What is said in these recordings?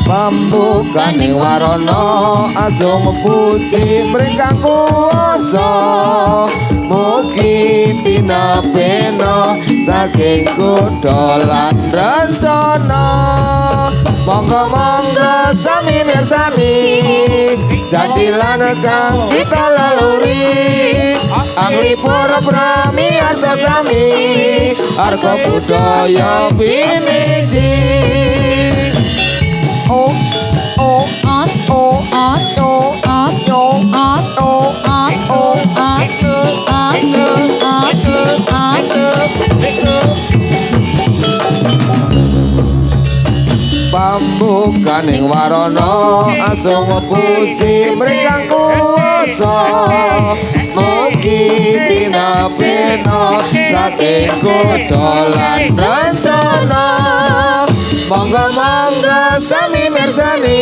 Pambukaning warana asung puji mringkang kuwasa mugi tinapena saking kutha lan rencana monggo-monggo sami mirsani jadilan kang kita laluri anglipur pramiarsa sami arga budaya piniji oh oh as oh as oh as oh as oh as oh as pambukaning warana asung puji mringkang kuwasa mugi tinapena saking kutha lan rencana monggo-monggo sami mirsani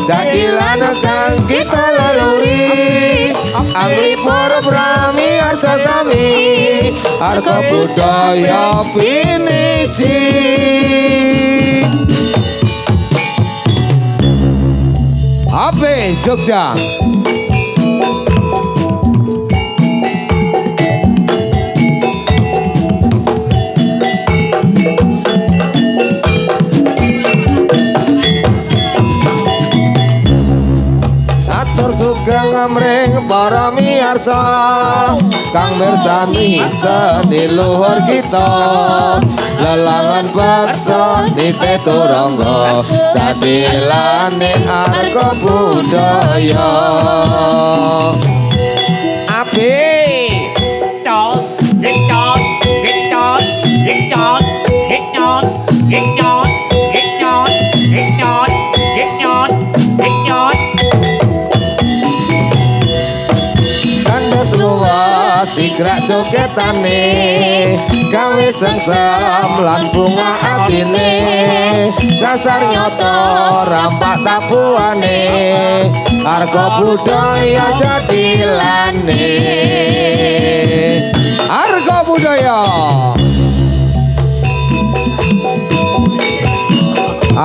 jadilan kang kita laluri anglipur pramiarsa sami arga budaya piniji Ape Jogja sugeng amring para miyarsa kang mirsani seni luhur kita lelangan baksa nite turangga jadilane arga budaya api tos gitos gitos gitos gitos gitos gitos gitos gitos gitos sigrak jogetane gawe sengsem lan bunga atine dasar nyoto rampak tabuane arga budaya jadilane arga budaya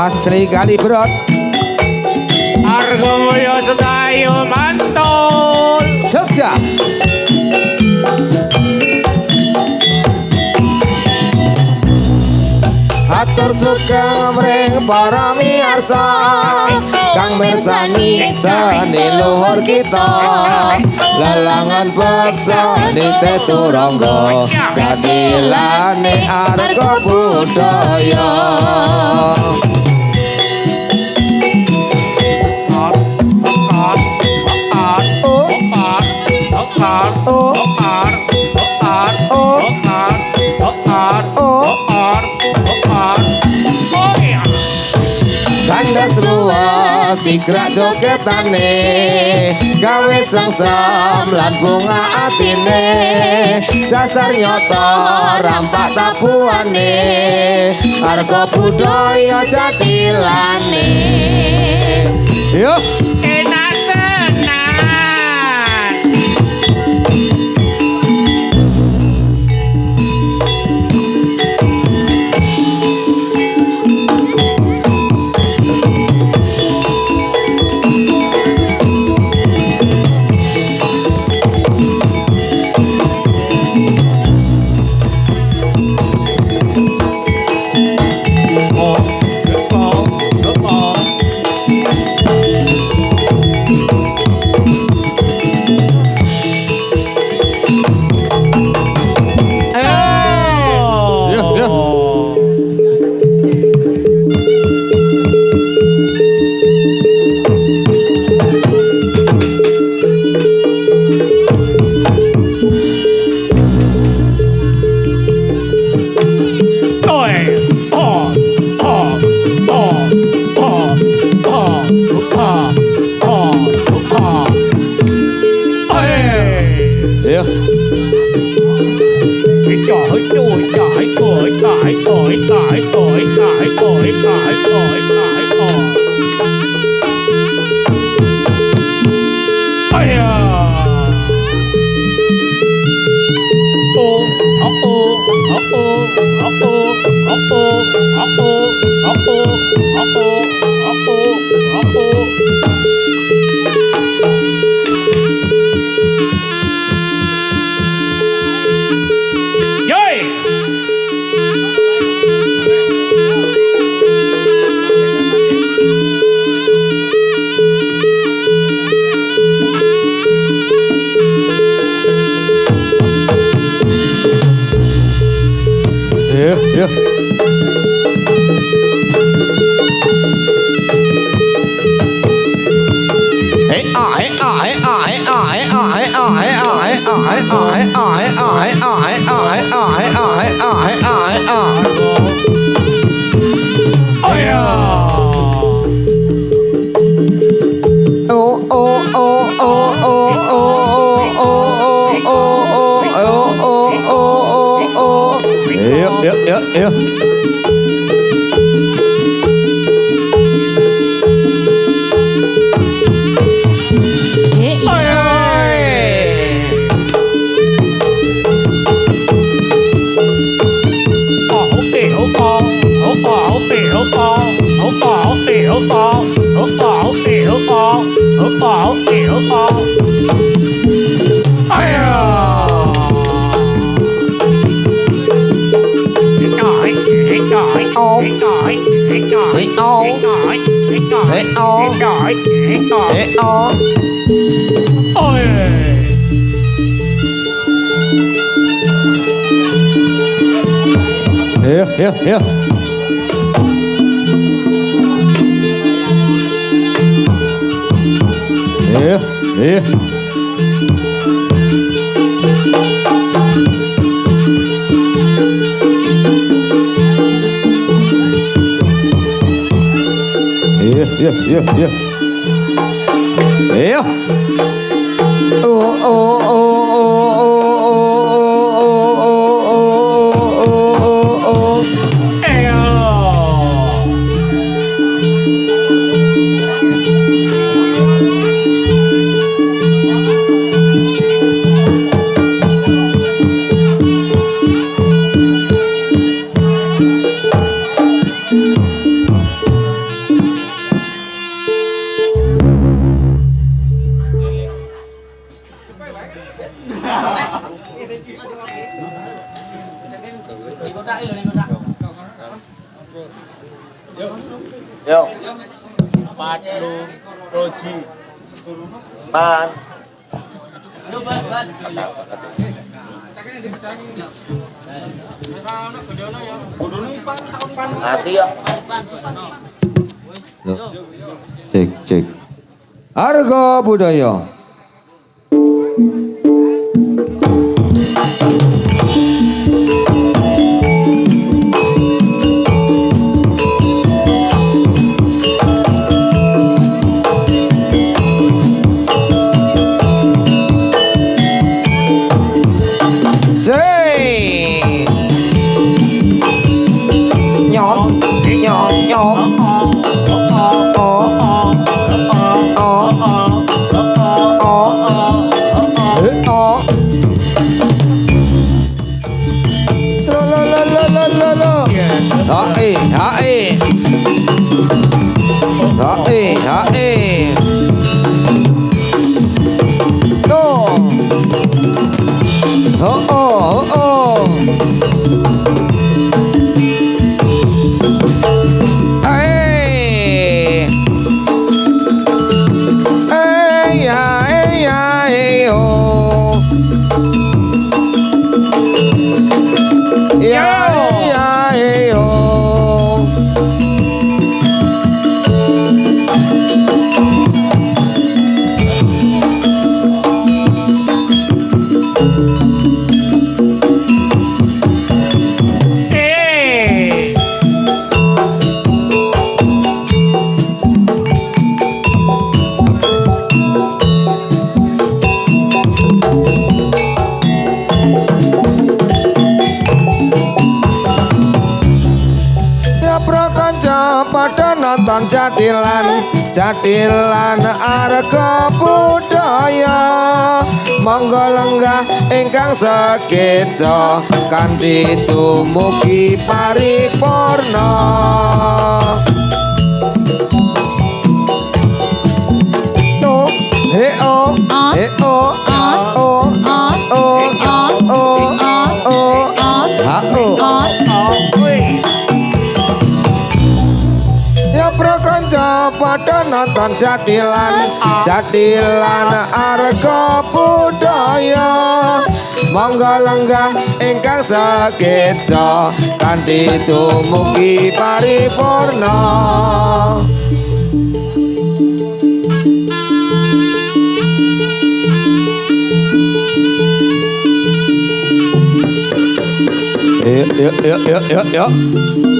asli Kalibrot arga mulya sedayu mantul Jogja atur sugeng mring para miyarsa kang mirsani seni luhur kita lelangan beksa nite turangga jadilane arga budaya kandas ruwa sigrak jogetane gawe sengsem lan bunga atine dasar nyoto rampak tabuane arga budaya jadilane yo enak tenan ya. Yeah. Yeah. Yeah. Yo. Padung Roji. Ban. Lu bas. Hati ya. Cek. Harga budaya. nonton jadilan arga budaya monggo lenggah ingkang sekeca kanthi dumugi paripurna ya prakanca padha nonton jadilan arga budaya monggo lenggah ingkang sekeca kanthi dumugi paripurna Yuk.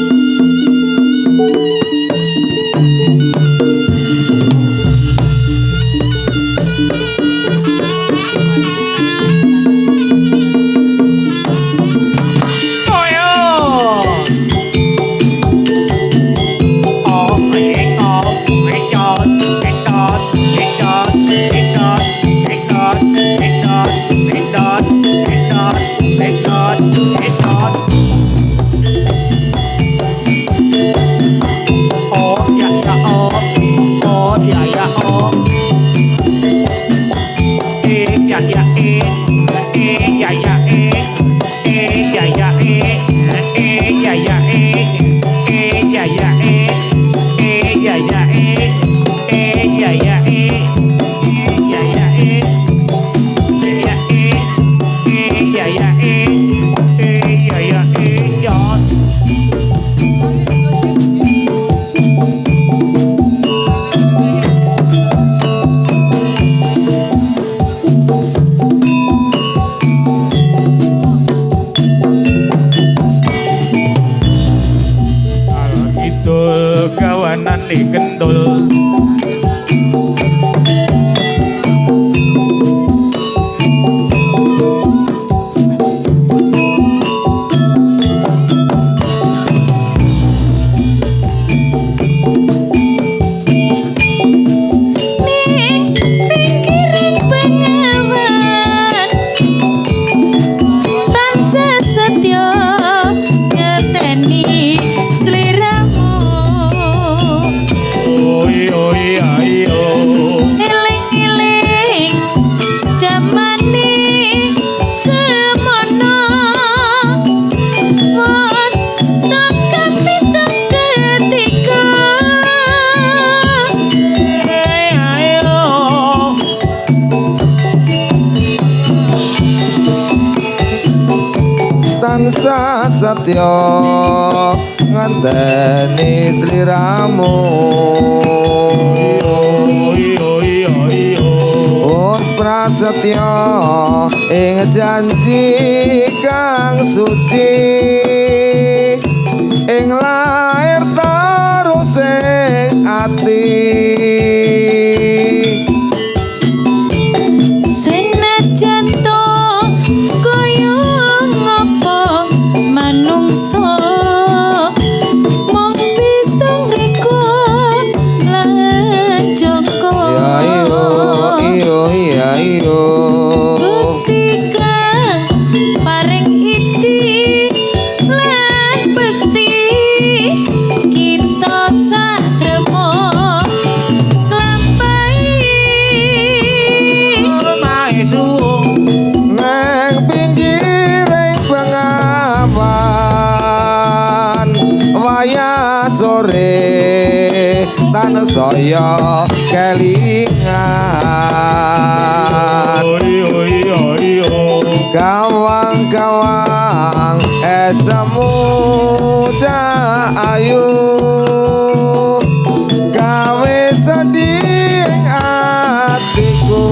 Kendul tansah setya nganteni sliramu wis prasetya ing janji kang suci ing lair terus ing ati sore tan saya kelingan gawang-gawang esemu ayu gawe sedih atiku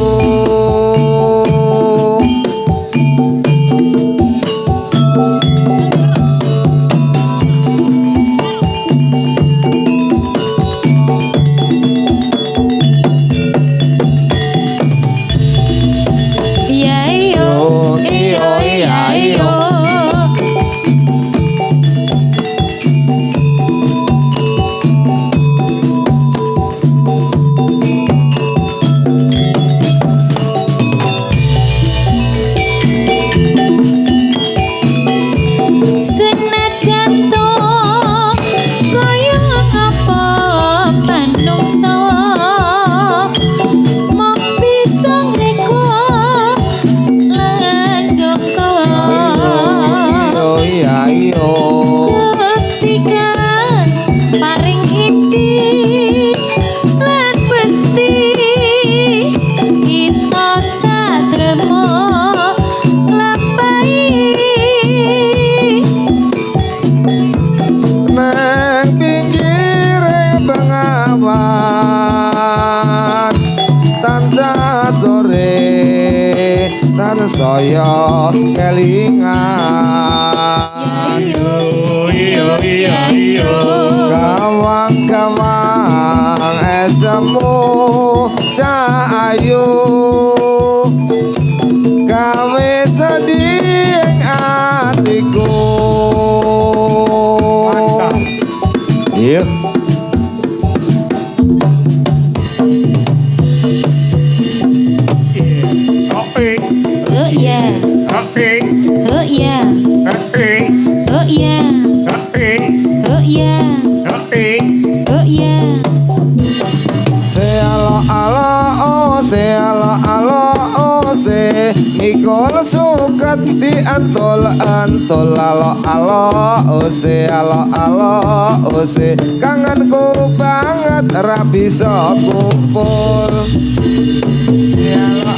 kelingan Iyo Gawang-gawang esemu cahayu gawe sedih ing atiku. Iya. Oh yeah. Oh yeah. Oh yeah. Oh yeah. Oh yeah. Se alo oh se alo oh se Mikol suket di antol alo oh se alo oh se kangenku banget ra bisa kumpul.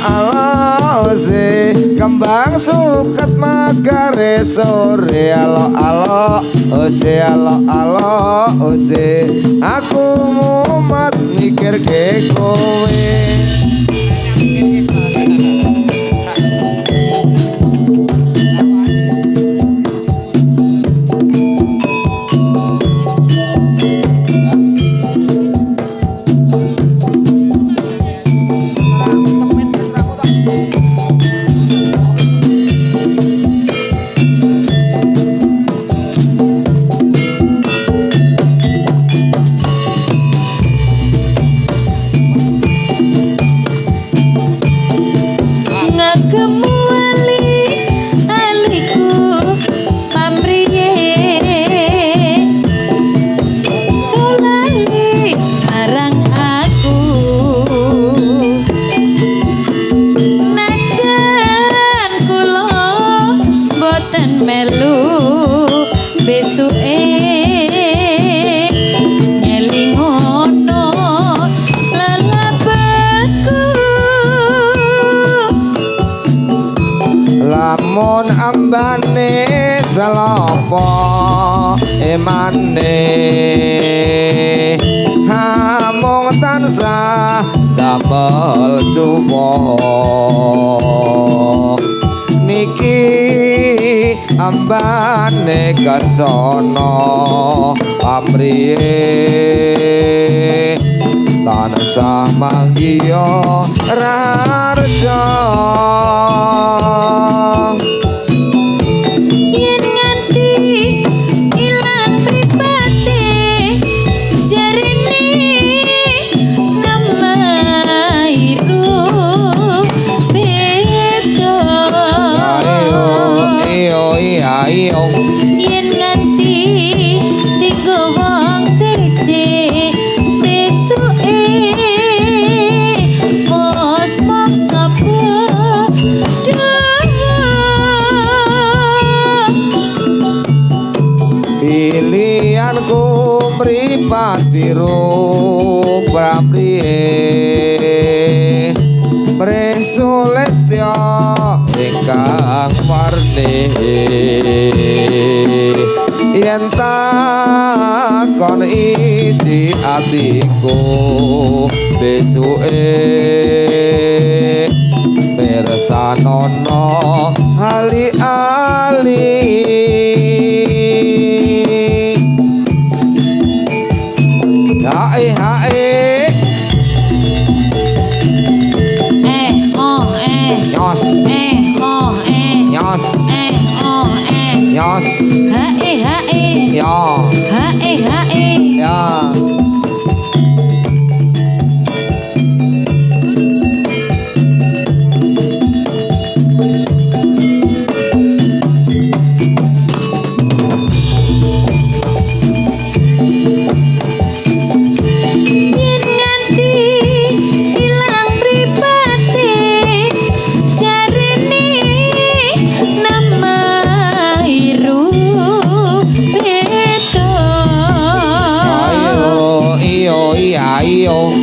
Alo se kembang suket magare sore alo oh se aku mumet mikir ke kowe. Lamun ambane salopo emane hamung tansah damel cupo niki ambane kancana pamriye tansah manggiya rarja. Yen nganti tiga wong siji besuke bos maksa pilihanku mripat biru prapriye Presulestya ingkang warni yen takon isi atiku besuke mirsanono ali-ali hae nyos nyos nyos ya ya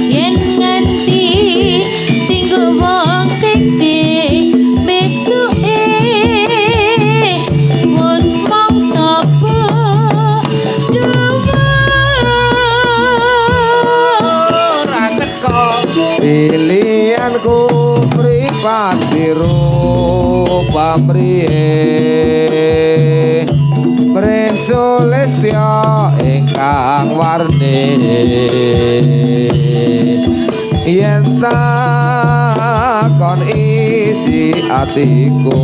yen nganti tinggo wong siji besuke wis mangsa ora teko pilihanku mripat biru pamriye Presulistya ingkang warni yen takon isi atiku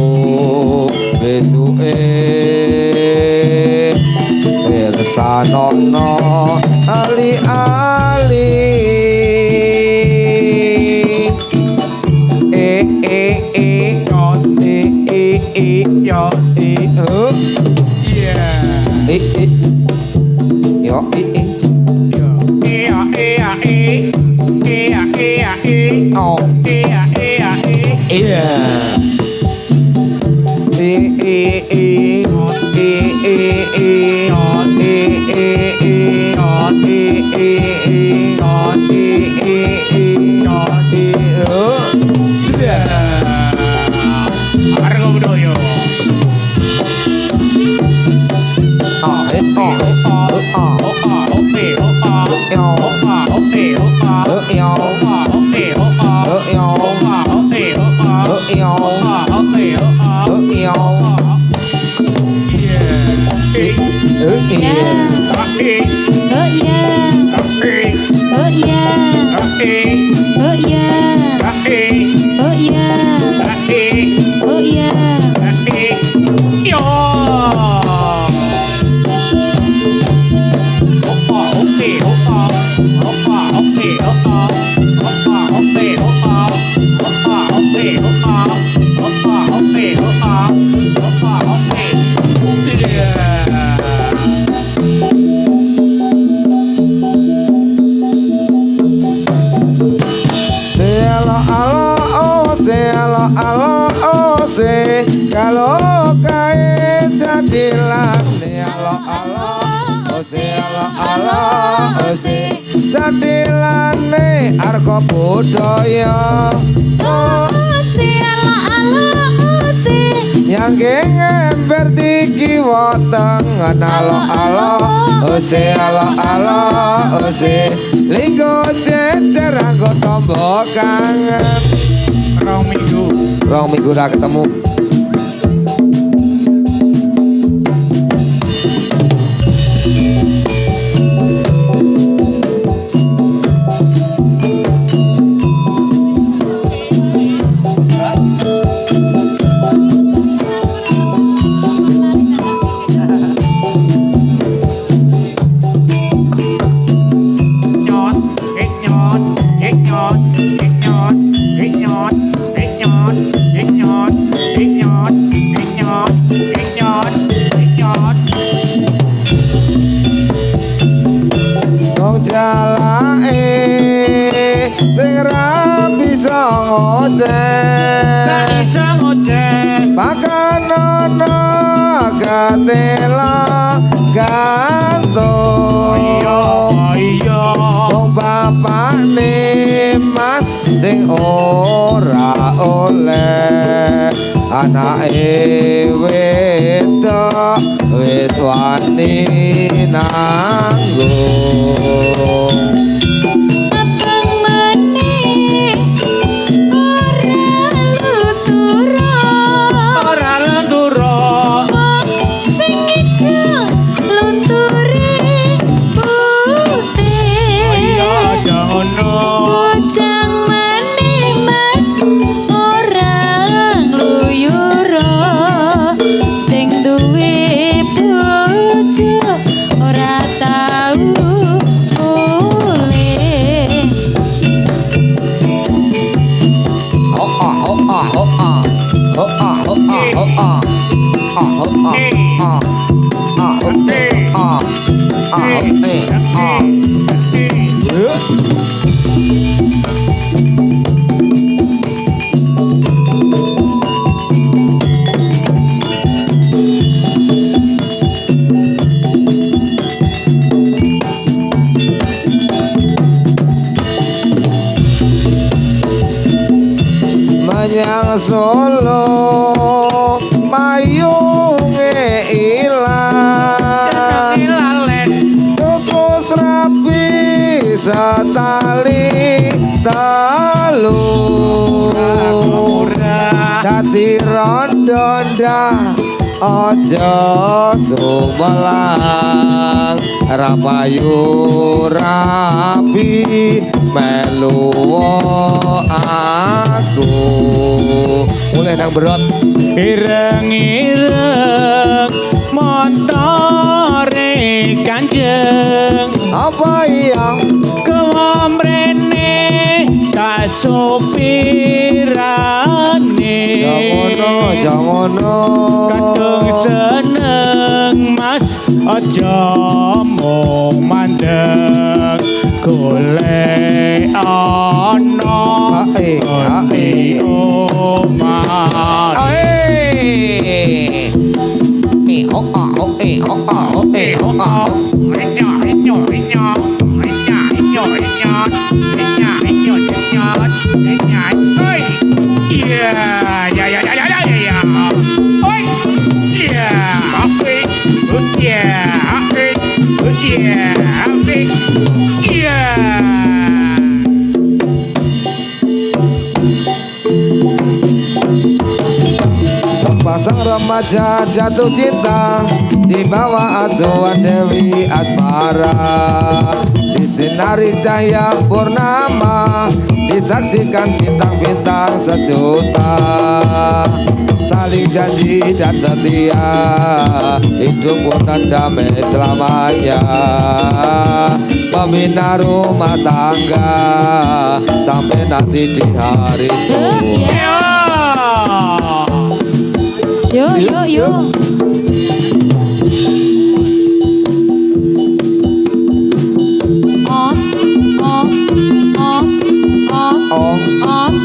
besuke pirsanono ali-ali yo kalau kae jadilane alo jadilane arga budaya yang ngember tiki weteng alo linggo cecer anggo tombo kangen rong minggu ra ketemu sing ra bisa ngoceh pakanono gatela gantung wong bapakne mas sing ora oleh anake wedok wit wani nanggung menyang Solo mayunge ilang tuku srabi setali telu dadi rondonda aja sumelang rapayu rapi melu aku mulai nang berot ireng-ireng montore kanjeng apa iya kewamrene tak sopirane jangono kadung seneng mas aja mung mandeng golek ana hae omah Pasang remaja jatuh cinta di bawah asuhan Dewi Asmara, disinari cahaya purnama, disaksikan bintang-bintang sejuta, saling janji dan setia, hidup pun damai selamanya, membina rumah tangga sampai nanti di hari tua. Yo yo yo. Os os os os os.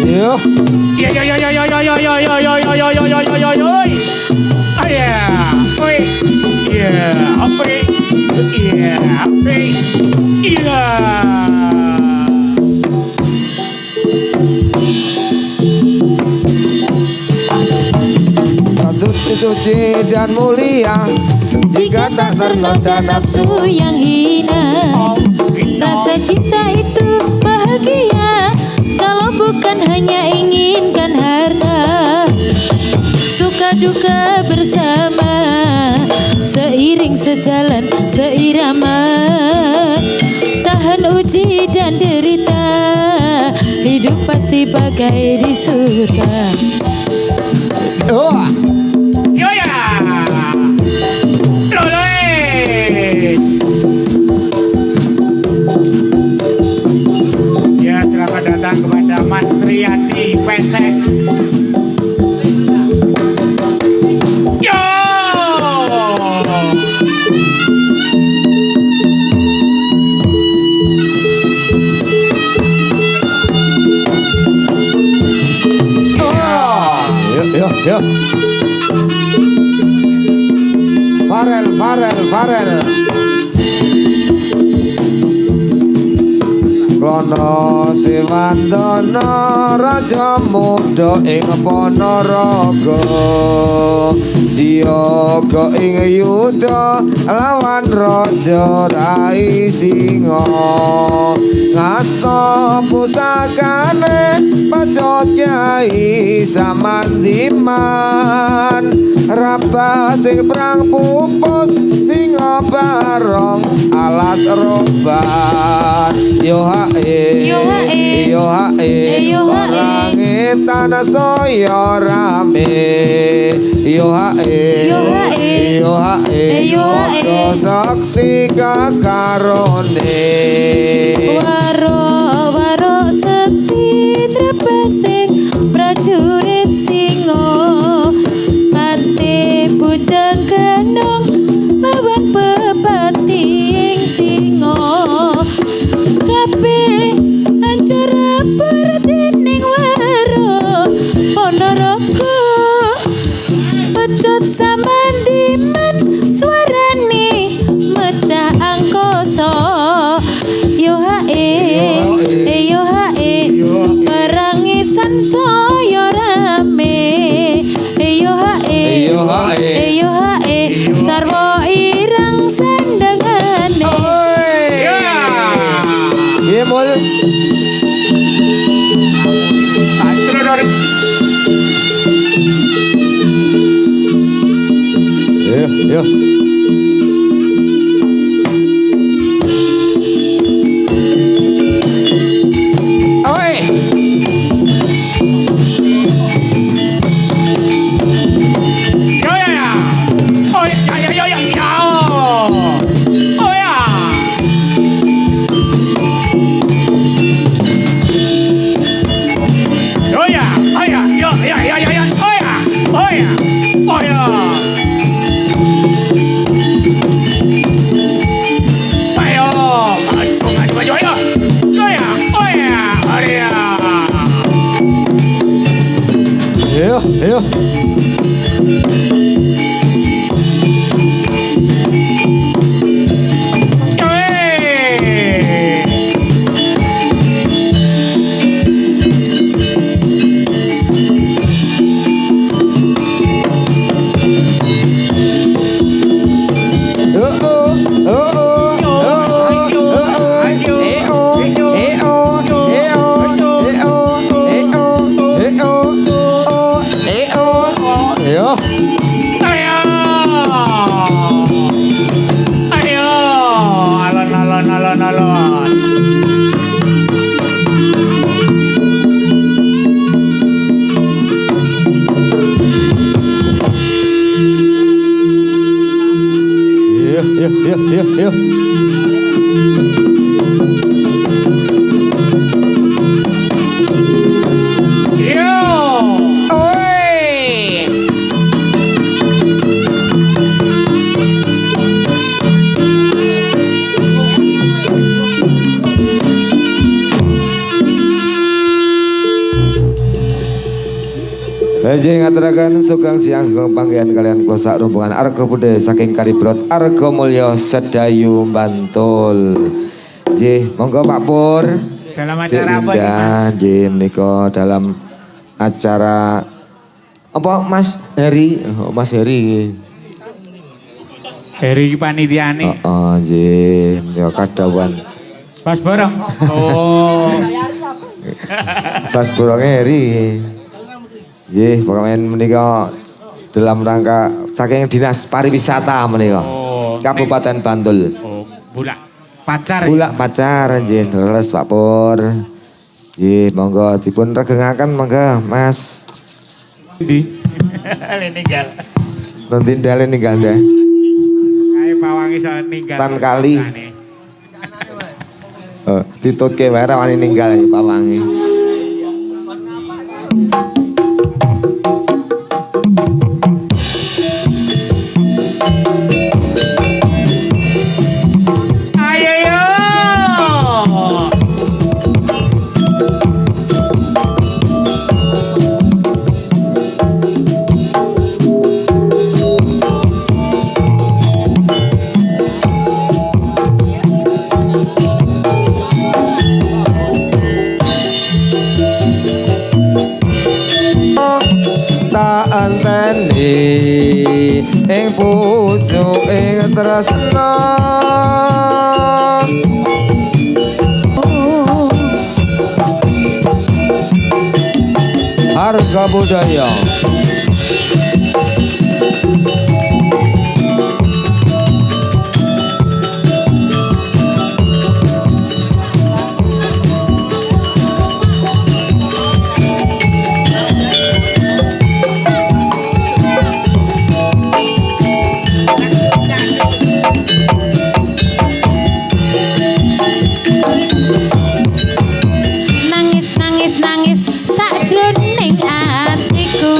Yo. Suci dan mulia jika tak ternoda nafsu yang hina. Rasa cinta itu bahagia kalau bukan hanya inginkan harta. Suka duka bersama, seiring sejalan seirama, tahan uji dan derita, hidup pasti bagai di surga. Ya, selamat datang kepada Mas Riyadi Pesek. Yo! Yo. Farel. Klono Siwandana raja muda ing Ponorogo, siyaga ing yuda lawan raja Rai Singa, ngasta pusakane pacot Kyai Samandiman, rabah sing prang pupus singa barong alas roban. Yo hae Barange tanah soyo rame. Yo hae Waro sakti kakarone. Waro sekti trepesing prajurit singo, ate bujang ganong lawan pepating singo, kabeh hancur berdening waro Ponorogo, pecut Samandiman suarane mecah angkoso. Yo hae perangisan soyo rame. Yo hae sarwo irang sandangane. Yo. Oi. Yo ya. Oh ya ya ya ya. Ya. Oh ya. Oh ya. Oh ya. Yo ya ya ya ya. Oh ya. Oh ya. Oh ya. Ayo, maju maju maju ayo. Oh ya. Oh ya. Oh ya. Yo, yo. Yo. Ayo. Ayo. Alon alon alon alon. Yo, yo, yo, yo, yo. Yo. Oi. Haji ngaturaken sugeng siang sugeng panggihan kalian kula sak rombongan Arga Budaya saking Kalibrot Arga Mulya Sedayu Bantul. Nggih, monggo Pak Pur. Dalam acara apa nih, Mas? Nggih, menika dalam acara apa Mas Heri? Oh, Mas Heri. Heri panitiane. Heeh, nggih, menika kadawan. Pas bareng. Oh. Pas burunge Heri. Nggih, pokoknya menika dalam rangka saking Dinas Pariwisata menika. Oh. Kabupaten Bantul. Oh, bulak pacar. Bulak pacar nggih, leres Pak Pur. Nggih, monggo dipun regengaken monggo, Mas. Di. Ninggal. Nanti ndale ninggal ndeh. Kae pawangi iso ninggal. Tan kali. Ditutke wae ra wani ninggal ya Pak Wangi. Ayo yo. Tak anteni ing pucuking tresna. Arga Budaya. Nangis nangis nangis sakjroning atiku.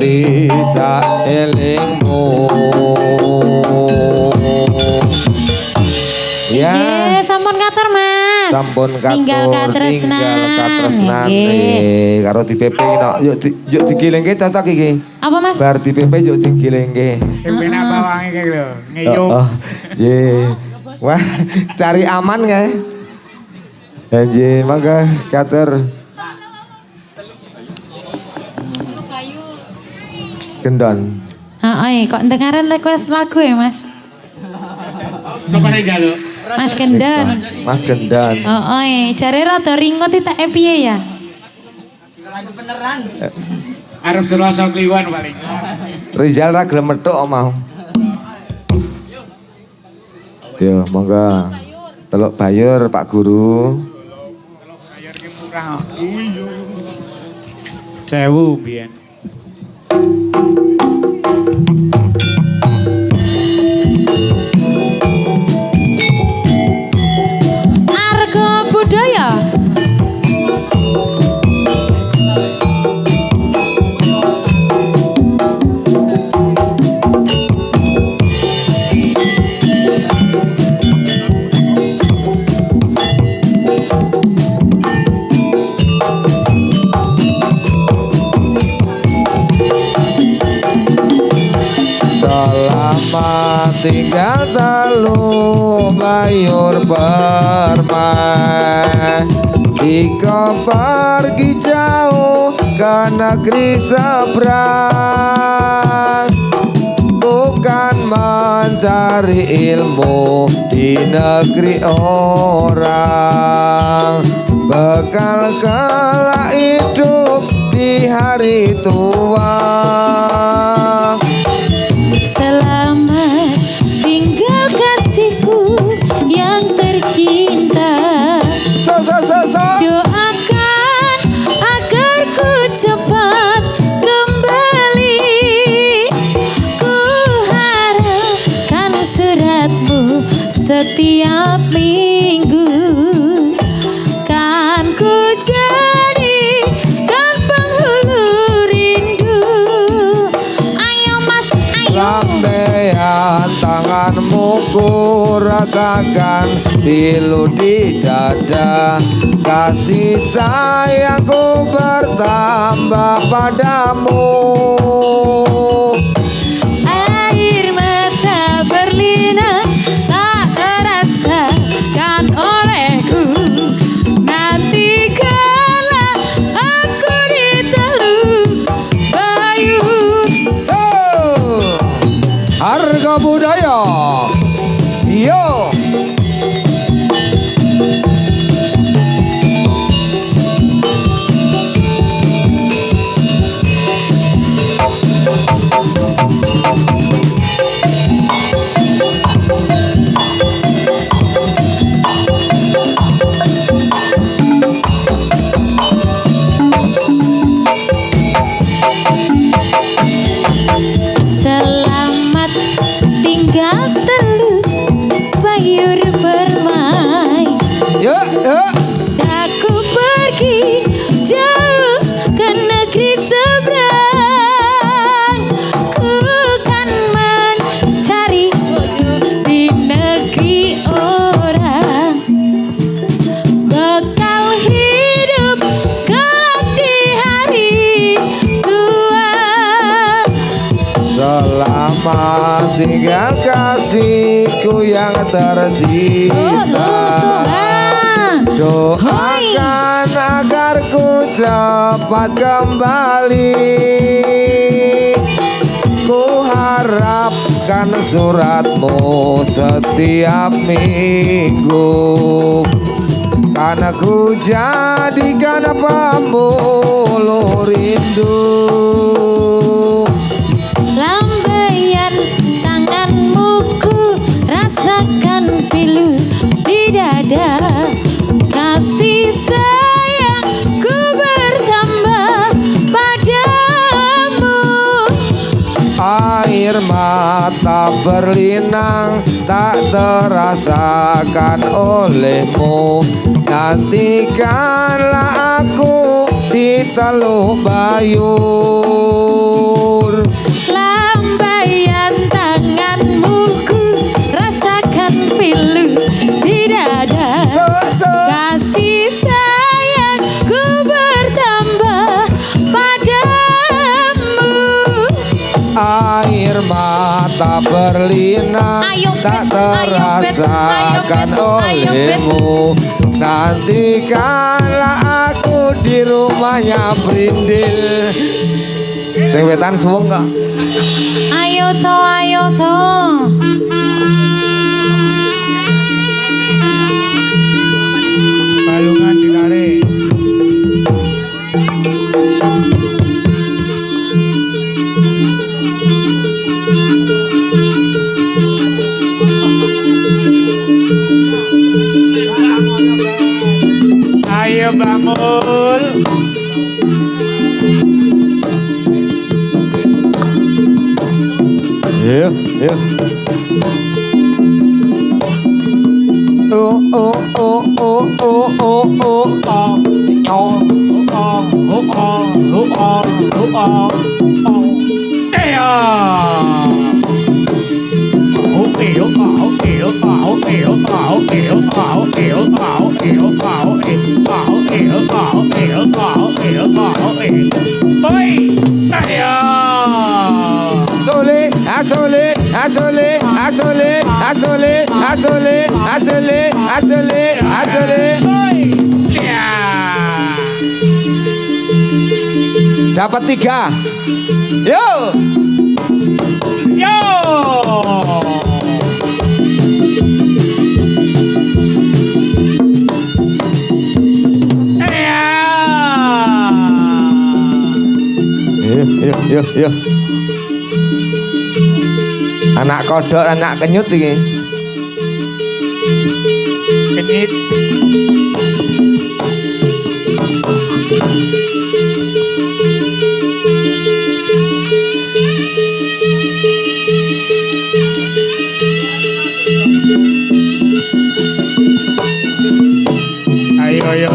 nganti saelingmu. Ya. Nggih, sampun katur Mas. Sampun katur. Ninggal katresnan. Karo di PP no. Yuk digilingke cocok iki. Apa Mas? Bar di PP yuk digilingke. Pimpin apa wangi kayak lho, ngeyup. Ye. Wah, cari aman kae. Anjir, mangga katur. Gendon. Heeh, kok dengaran request lagu ya Mas? Sapa sing galo? Mas Gendon. Mas Gendon. Heeh, jare rada ringot tak piye ya? Arep Selasa Kliwon paling. Rizal ra gelem metuk mau. Yo, monggo. Teluk Bayur Pak Guru. Bayar ki murah. Sewu biyen. Arga budaya. Selamat tinggal Teluk Bayur permai. Ika pergi jauh ke negeri seberang, bukan mencari ilmu di negeri orang. Bekal kelak hidup di hari tua. Selamat tinggal kasihku yang tercinta. Doakan agar ku cepat kembali. Ku harapkan suratmu setiap minggu. Kan ku jadikan penghulu rindu. Ayo Mas, ayo. Lambaian tanganmu ku rasakan pilu di dada. Kasih sayangku bertambah padamu. Air mata berlinang tak terasakan olehku. Nanti kala aku di Teluk Bayur. So, harga budaya. Yo. Selamat tinggal Teluk Bayur permai. Yuk, yuk. Aku pergi jauh ke negeri seberang. Ku kan mencari di negeri orang. Bekal hidup kelak di hari tua. Selamat tinggal kasihku yang tercinta. Doakan agar ku cepat kembali. Ku harapkan suratmu setiap minggu. Karena ku jadikan pembuluh rindu. Lambaian tanganmu ku rasakan pilu di dada. Kasih sayangku bertambah padamu. Air mata berlinang tak terasakan olehmu. Nantikanlah aku di Teluk Bayur. tak berlina, Ayo, tak Bet, ayo, Bet, terasakan ayo, Bet, ayo, Bet. olehmu. Nanti kala aku di rumahnya Brindil. Sing wetan suwung kok. Ayo to, ayo to. Balungan ditarik. Ayo bangun. Iya, iya. Oh, oh, oh, oh, oh, oh, oh. Asole, asole, asole, asole, asole, asole, asole, asole, asole. Dapat 3. Yo. Yo. Anak kodok, anak kenyut iki. Kenyit. Ayo.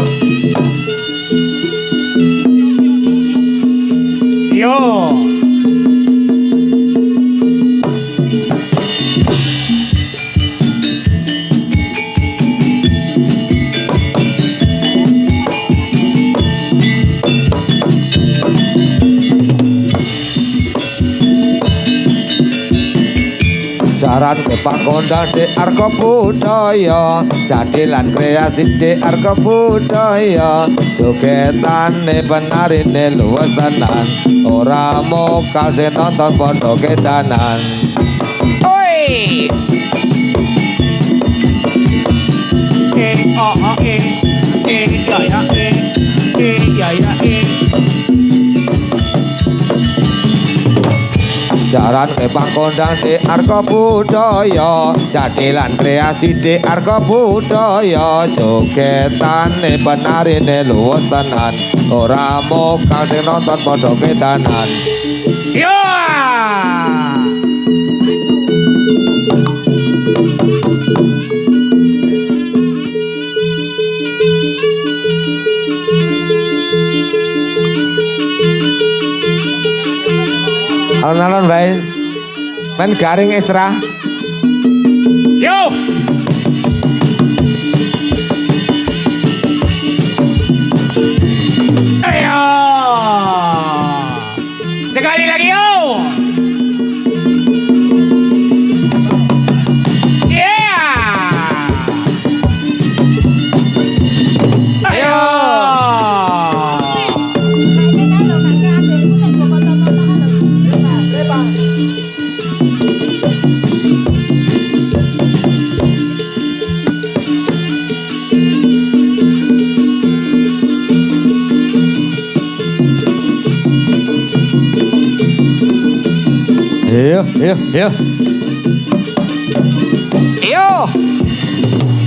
Yo. Jaran kepak kondang di arko budaya, jadilan kreasi di arko budaya. Jogetane penarine luwes tenan, ora mau kasih nonton podo kedanan. Oi! Jaran kepak kondang di arko budaya, jadilan kreasi di arko budaya. Jogetane penarine luwes tenan, ora mau kasih nonton podo kedanan. Yo. Alon-alon bae. Men garing Isra. Yo. Ayo. Sekali lagi yo. Yeah. Ayo. Yo. Yo.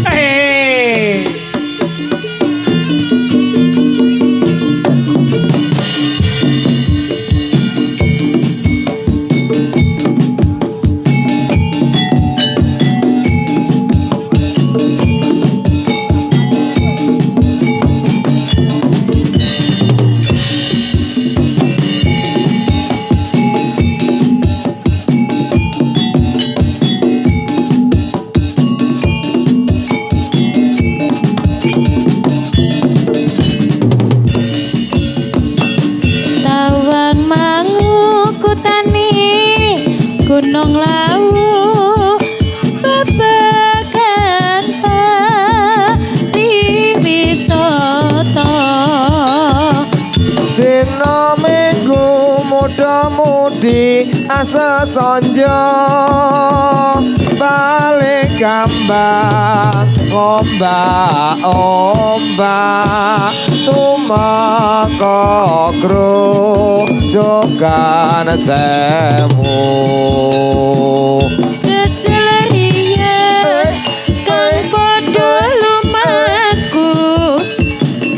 Hey. Muda mudi asa sonjo balik kambang ombak ombak tumaka grojogan semu Jejel riyen kang padha lumaku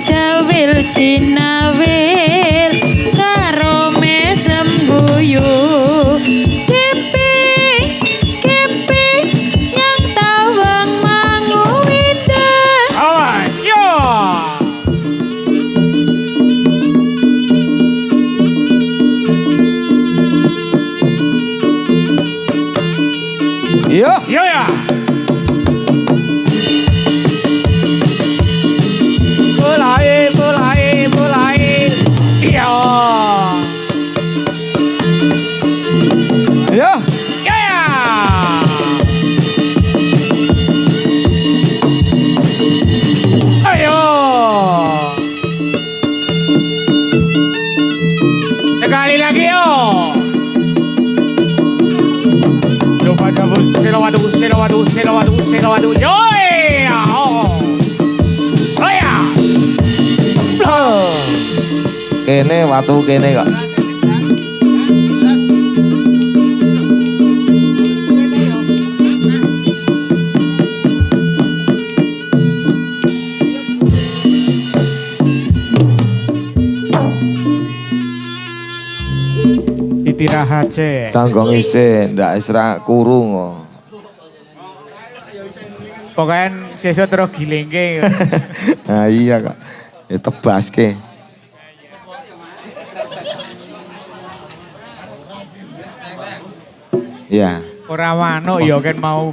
jawil sinawil karo mesem guyu keping yang tawang mangu windah Awas, yo. yo Yo ya. Mulai, mulai, mulai. Yo. yo Yo ya. Ayo. Sekali lagi yo. Selawadu, yo ya. Oh ya. kene watu kene kok Istirahat sih. tanggong isin ndak isra kurung kok. Pokoknya sesuk terus gilingke. Nah iya kak ya tebas ke ya Ora manuk ya kan mau.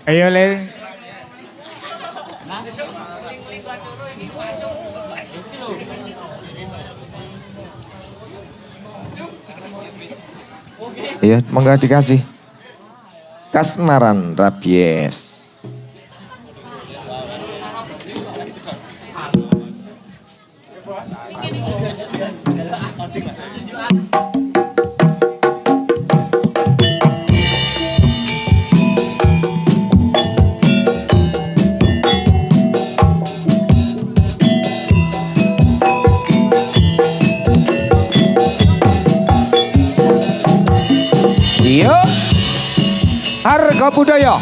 Ayo le. iya monggo dikasih kasmaran rabies Iya harga budaya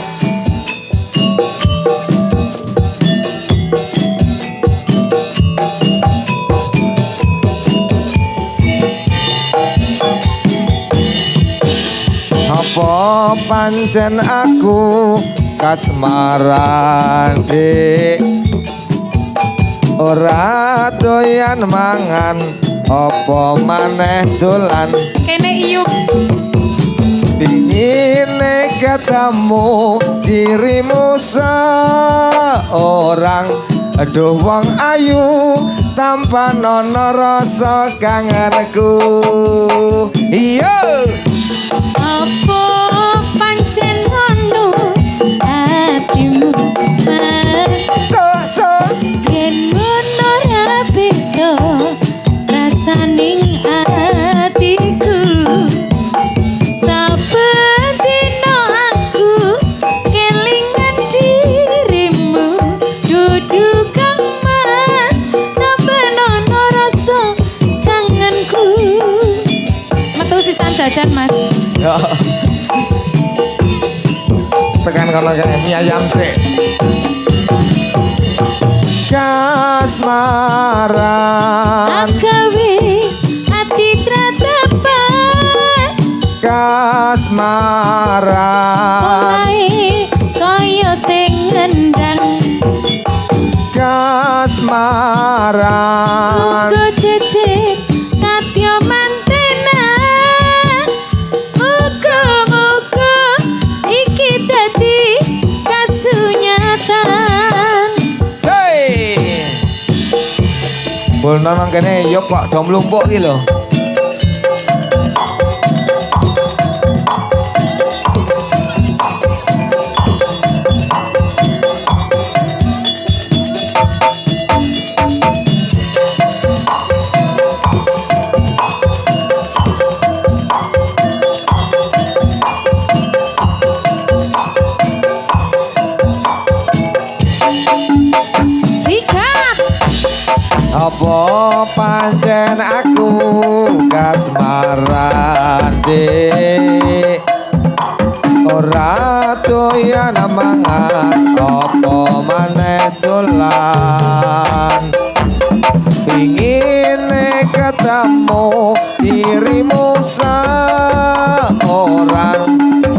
apa pancen aku kasmaran dik ora doyan mangan apa maneh dolan kene iyuk ingin ketemu dirimu seorang aduh wong ayu tanpa nono rasa kangenku iya apa pancen ngono atimu mas so yen ngono ra beda rasaning atiku saben dina aku kelingan dirimu dudu kang mas tambah nono rasa kangenku metu sisan jajan mas ya tekan kono kayak mie ayam sih kasmaran agawe ati tratepan kasmaran Olahe kaya sing ngendang kasmaran Uga jejer katya mantenan Muga-muga iki dadi kasunyatan Sei Bol nang kene yo kok do mlumpuk iki lho Apa pancen aku kasmaran dik ora doyan mangan apa maneh dolan pingin ketemu dirimu seorang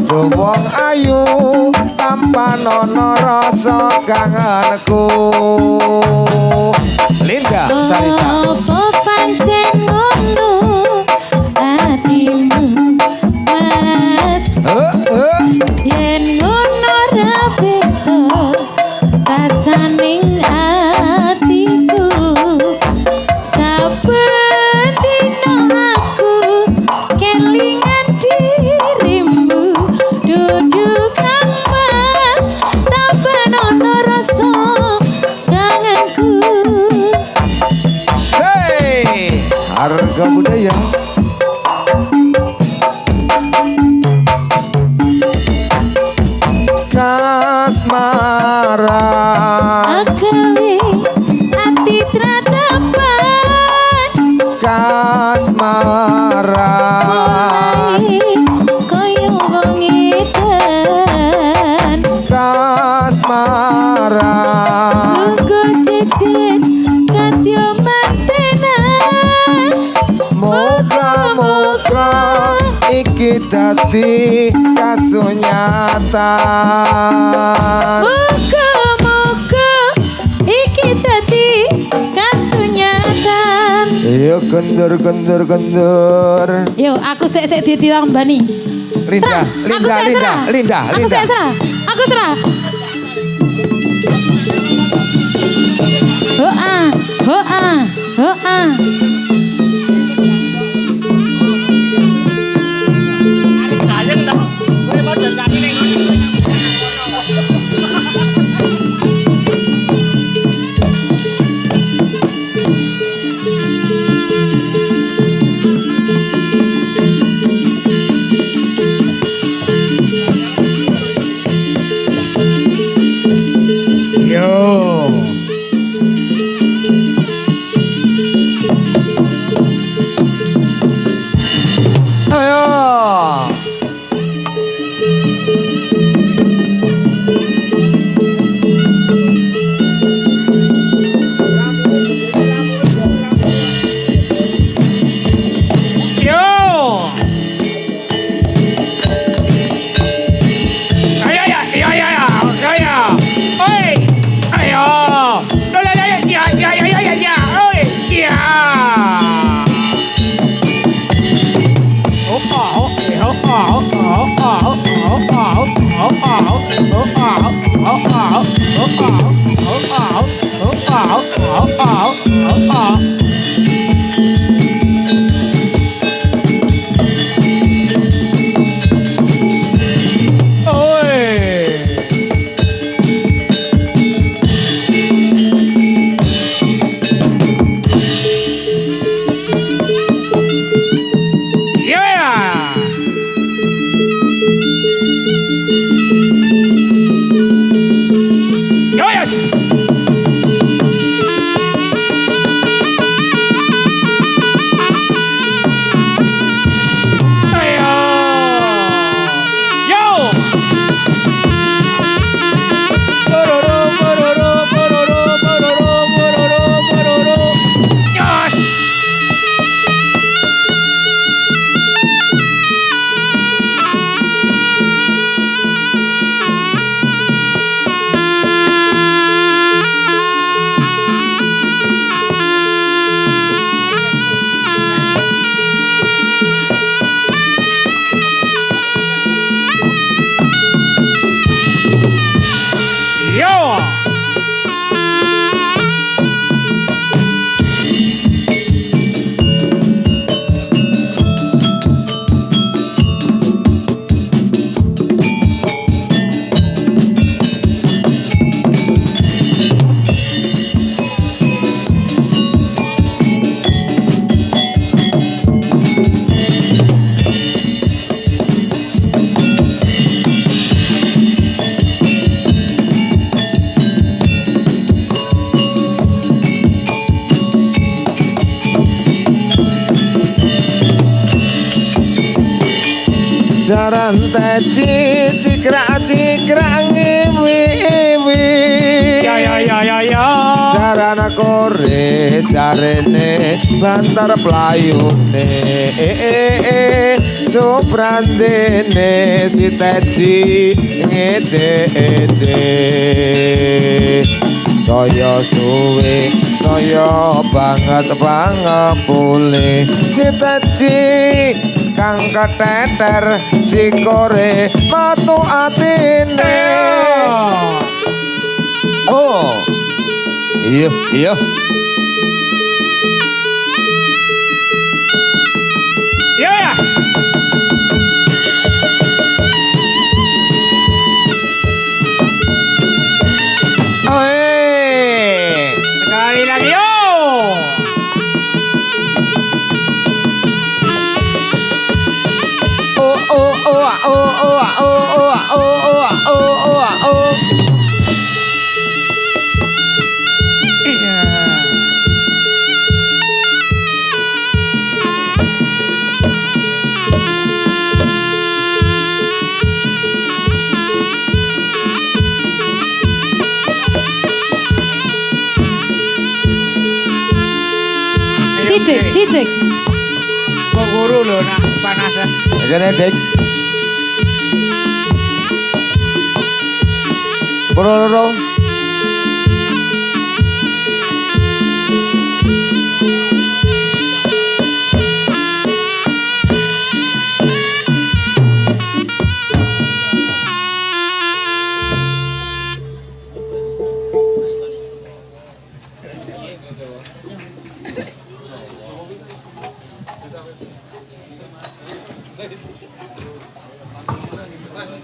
wong ayu tanpa nono rasa kangenku Linda Sarita apa pancen ngono atimu mas yen ngono ra beda rasaning atiku saben dino aku kelingan dirimu duduk kang mas tanpa nono rasa kangenku. Harga budaya kasmaran Agawe ati tratapan kasmaran koyo wong edan kasmaran lugu jejet katyo mantenan moga-moga iki dadi kasunyatan moga-moga iki dadi kasunyatan. yo kendur Yo aku sik ditambani. Linda Aku serah. Hoa. Yo. ayo Yo. Ya. Oi. Ayo. Ya. Oi. Ya. jaran teci cikrak ngiwi-iwi Ya. jarana kore jarene bantar playune soprandene si teci ngece-ece saya suwe saya banget pangepule si teci kang keteter sikore matu atine oh iya Ya. Sekali lagi yo. Iya. Sidik. Kok guru lo nak panasan. Jane Dik. Bro.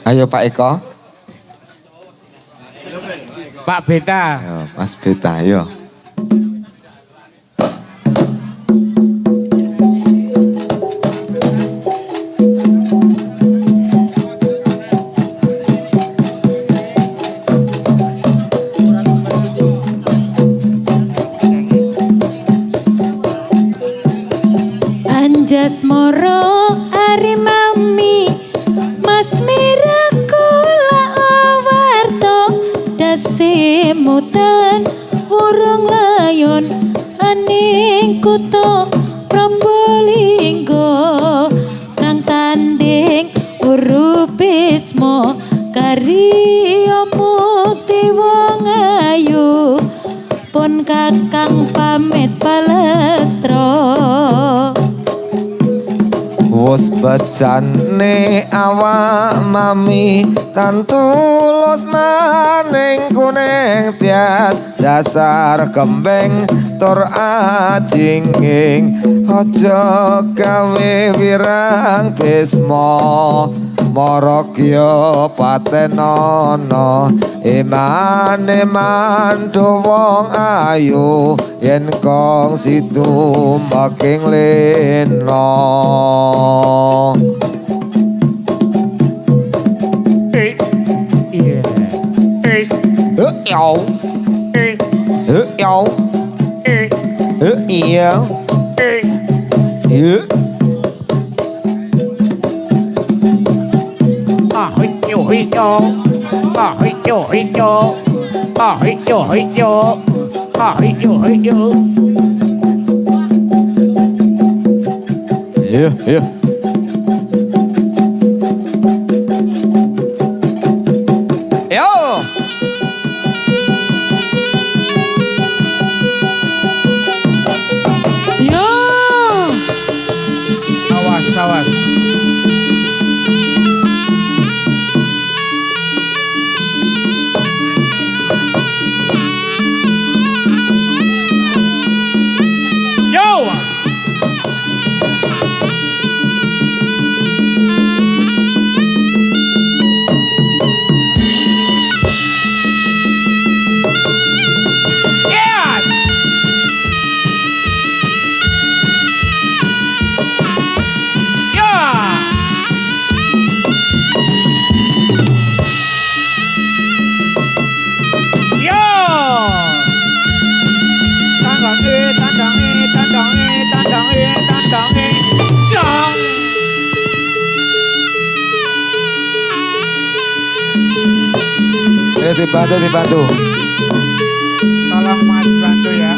Ayo Pak Eko. Pak Beta. Ayo, Mas Beta, ayo. Anjas moro ari mami Mas Mirakula awarto dasi mutan burung layon aning kuto Probolinggo nang tanding urubismo karya mukti wong ayu pun kakang pamit palestra Wos bacane awak mami tan tulus maning kuning tias dasar kembeng tur ajinging aja gawe wirang bisma maragya patenono iman wong ayu yen kong situ making lena Iya. Yo, iya, iya. Iya. Yo. yo Awas. Yo. dibantu. Tolong Mas bantu ya.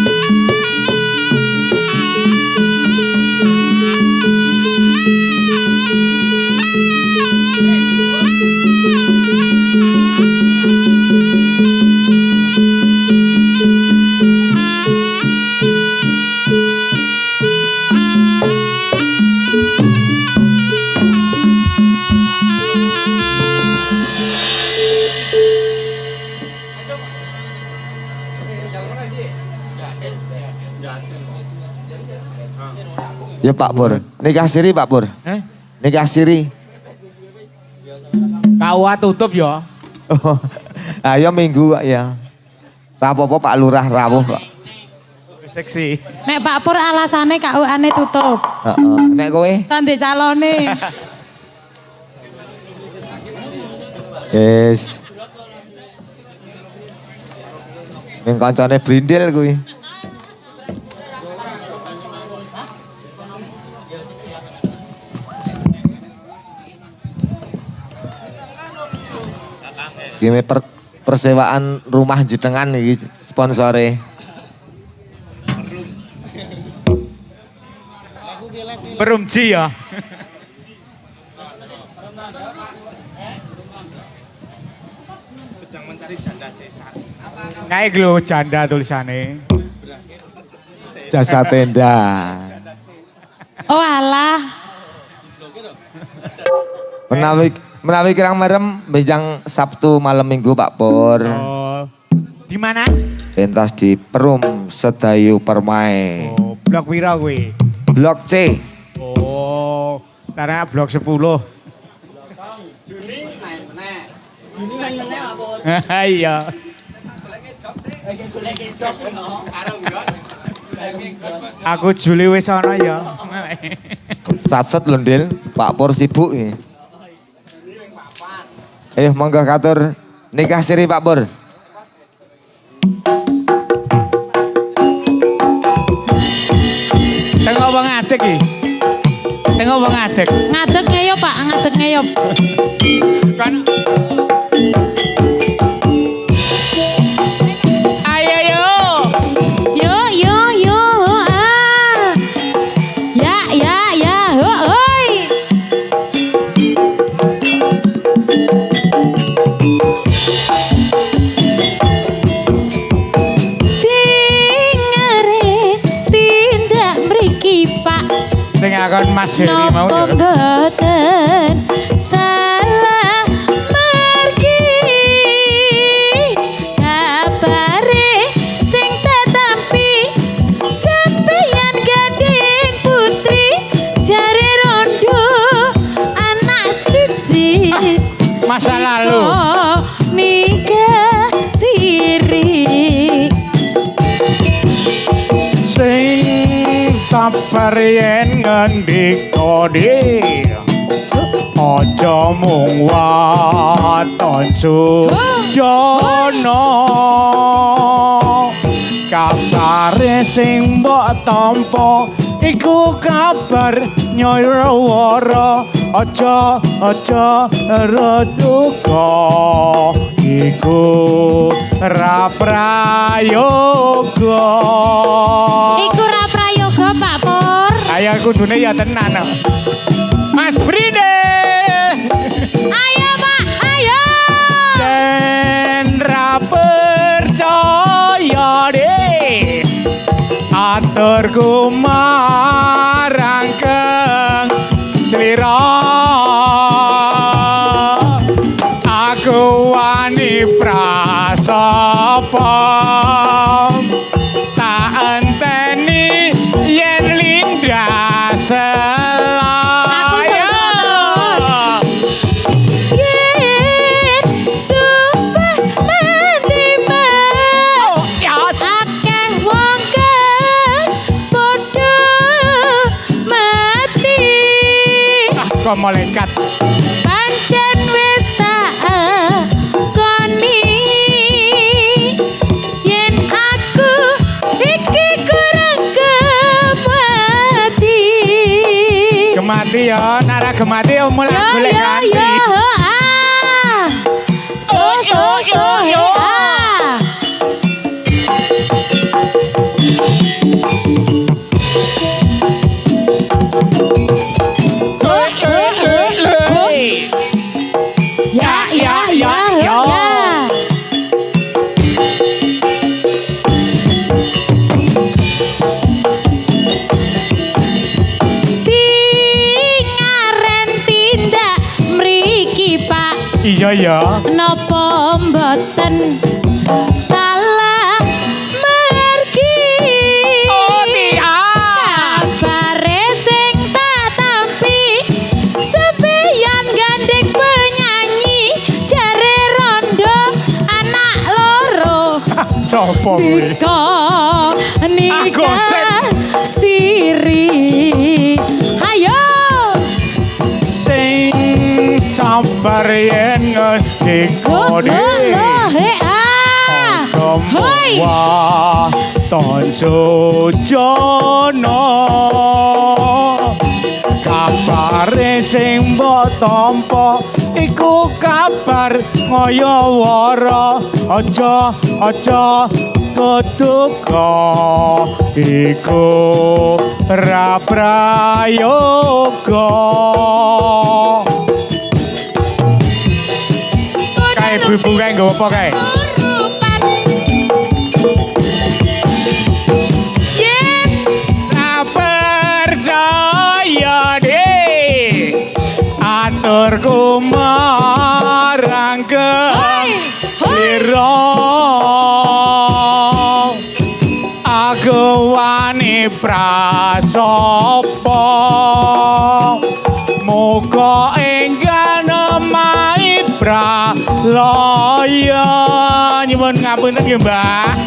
Ya Pak Pur, nikah siri Pak Pur. Nikah siri. KUA tutup ya. Oh, ayo minggu ya. Rapopo Pak Lurah rawuh kok. Seksi. Nek Pak Pur alasane KUA-ne tutup. Heeh. Nek kowe? Tandhe calone. Yes. Ning kancane brindil kuwi. Gini persewaan rumah Judengan nih sponsore. Perumji ya. Sedang mencari janda sesat. Kayak lho janda tulisannya. Jasa tenda. Oh alah. Menawi kirang merem bejang Sabtu malam Minggu Pak Pur. Oh. Di mana? Pentas di Perum Sedayu Permai. Oh, blok pira kuwi? Blok C. Oh, karena blok 10. Juni main meneh. Pak Pur. Iya. Aku Juli wis ana ya. Satset londel Pak Pur sibuk ini. Ayo monggo katur nikah siri Pak Pur. Tengok wong adek iki. Tengok wong adek. Ngadeg ngeyop Pak, ngadeg ngeyop. Kan ayo yo. Yo yo yo. Ah. Ya. Hoi. Tindak mriki Pak. Sing akan Mas Heri mau Napa ya. mboten salah margi kabare sing tetampi sampeyan gandeng putri jare rondo anak siji Masa lalu. nikah siri Sing sabar yen ngendika aja mung waton sujana kabare sing mbok tampa iku kabar nyawara aja reduka iku ra prayoga. iku ra prayoga Pak Pur. Ayo kudune ya tenan. Mas Bride. Ayo Pak, ayo. Den ra percaya deh. Aturku marang keng slira. Aku wani prasapa. Tak enteni yen lindas selaya. Yen sumpah mandiman Oh, yes. akeh wong kang padha mati. Kok malaikat. Pancen wis tak koni yen aku iki kurang kemati. Gemati ya, nara gemati mulai golek ganti. ah. So, Yo, yo, yo, yo. Budaya. Napa mboten salah mergi. Oh tidak. Kabare sing tak tampi sepian gandeng penyanyi jare rondo anak loro. Sopo kuwi? Nikah siri. Ayo Sing sabar yen ngedikode. Hoi. Wah, ton sujono. Kabare sing mbok tampa iku kabar ngayawara. Aja ketuka iku praprayoga. Kae ibu kae nggo apa kae? Percaya deh aturku marang ke sira aku wani prasopo muga enggal nemai pralaya nyuwun ngapunten nggih Mbah.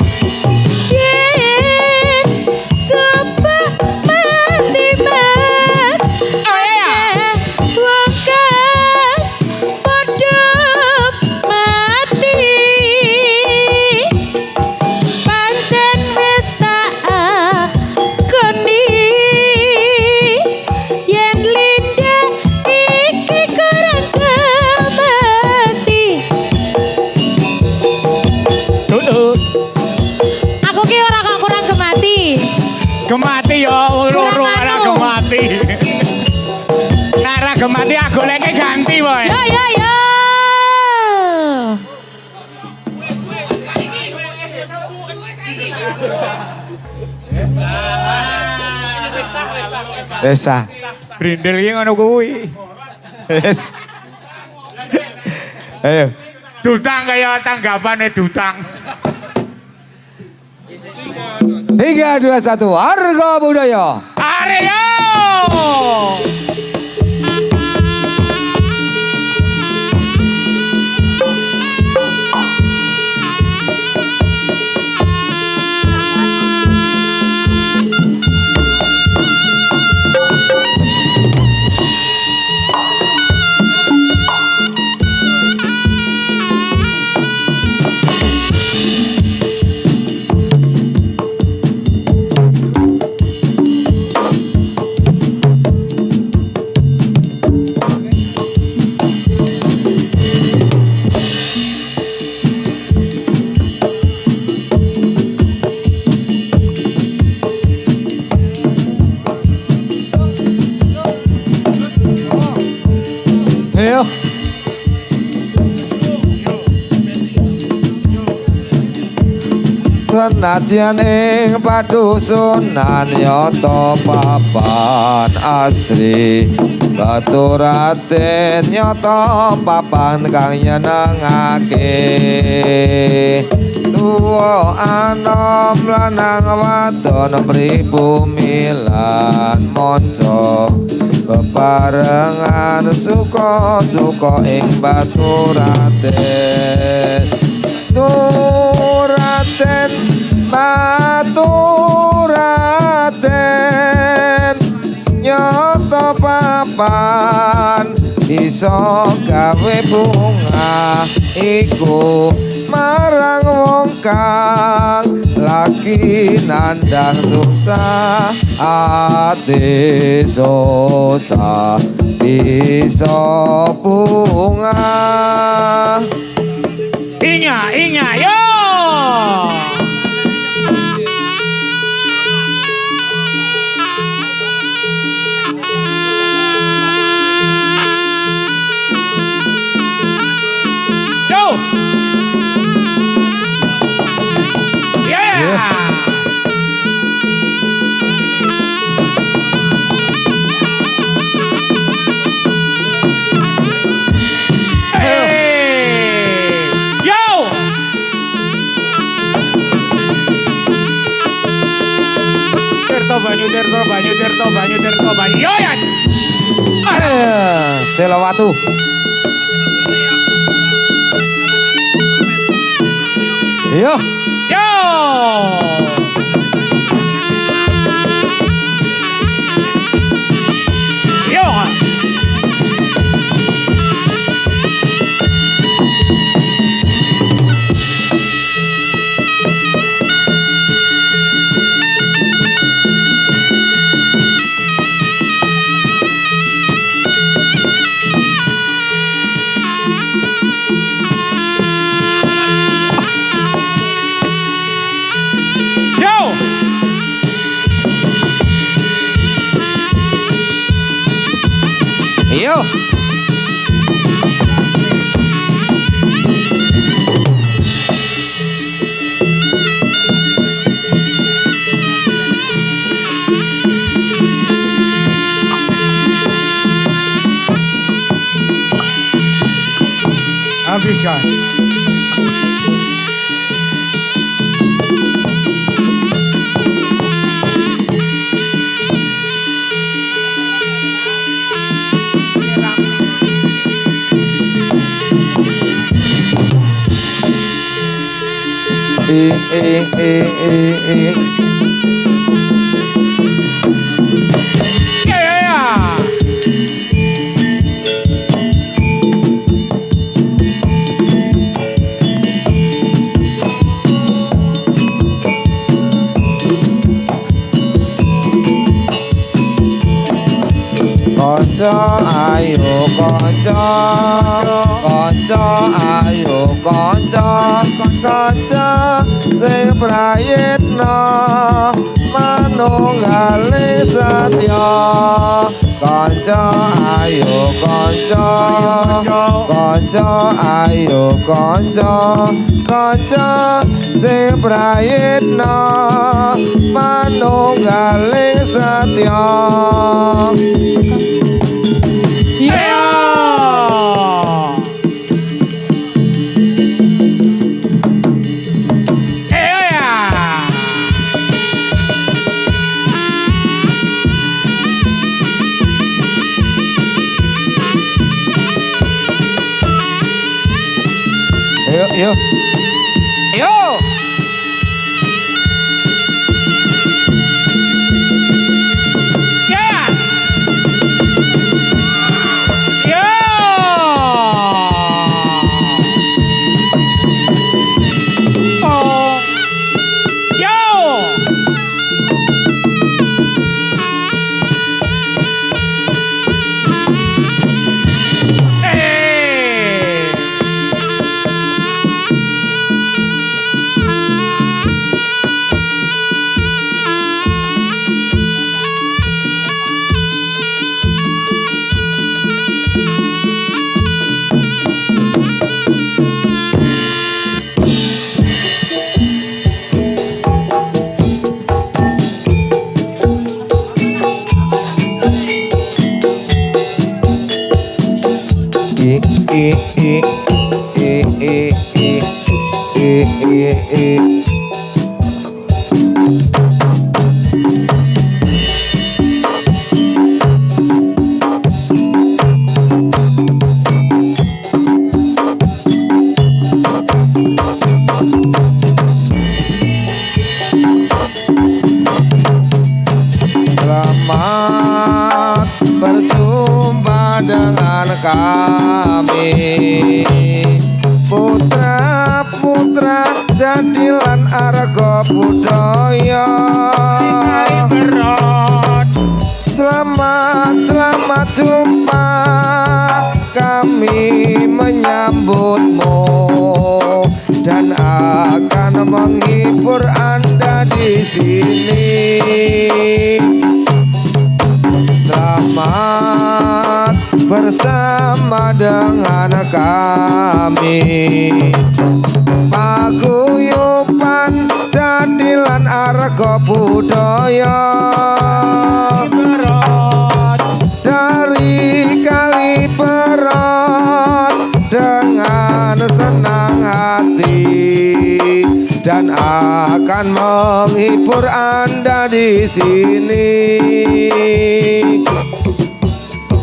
Gemati ya loro ora gemati. Nek ora gemati aku leke ganti wae. Ya. Esa. Brindel iki ngono kuwi. Wes. Ayo. Dutang kaya tanggapane dutang. 3, 2, 1, Arga Budaya. Aryo! Ayo. Senadyan ing padusunan nyata papan asri baturaten nyata papan kang nyenengake tuwa anom lanang wadon pribumi lan manca bebarengan suka-suka ing baturaten Baturaten, baturaten, nyoto papan, iso gawe bunga, iku marang wong kang lagi nandang susah, ati susah, iso bunga. Inga, yo! Yo! Yeah! Hey! Yo yes. Selawatu. Yo. Yo. Yo. Yo. Abisha. Konco ayo konco, konco ayo konco, konco sing prayitna manunggaling setya. Konco ayo konco, konco ayo konco, konco sing prayitna manunggaling setya. Yo. Yo. Yeah. Yo. Oh. Yo. Selamat berjumpa dengan kami, putra-putra jadilan arga budaya. Selamat jumpa, kami menyambutmu dan akan menghibur Anda di sini. Selamat bersama dengan kami, paguyuban jadilan arga budaya. Dari Kali Berat dengan senang hati dan akan menghibur Anda di sini.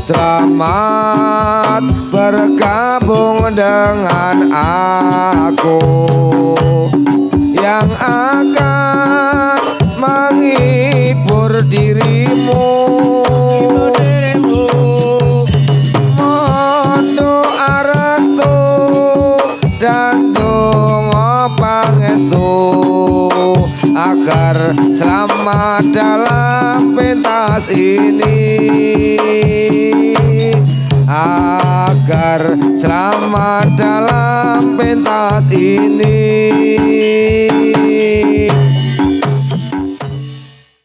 Selamat bergabung dengan aku yang akan menghibur dirimu. Mohon doa restu dan donga pangestu agar selamat dalam pentas ini, agar selamat dalam pentas ini.